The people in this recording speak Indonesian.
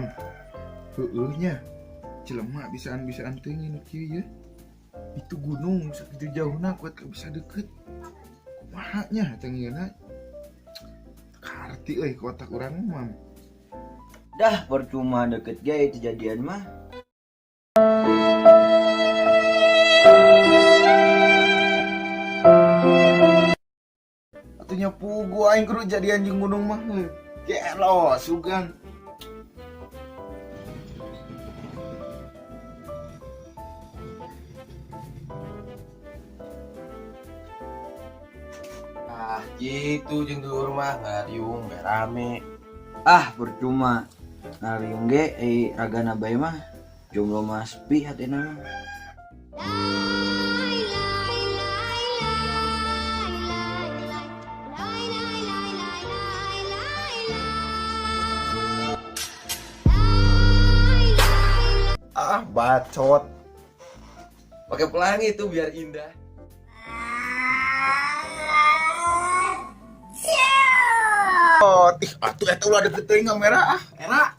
mam. Nya jelema bisaan teuing kieu ya. Itu gunung sakitu jauhna kuat bisa deket. Kumaha nya tengieuna? Karti euy ke otak urang mam. Dah percuma deket ge kejadian mah. Atunya pugu aing kudu jadi anjing gunung mah. Gelo sugan. Ah, gitu jeung di rumah ngariung rame. Ah percuma ngariung ge ragana bae mah jomblo mah sepi hatina mah. Ah, bacot. Pakai pelangi itu biar indah. Oh, atuh eta ulah deket teuing kamera ah, era.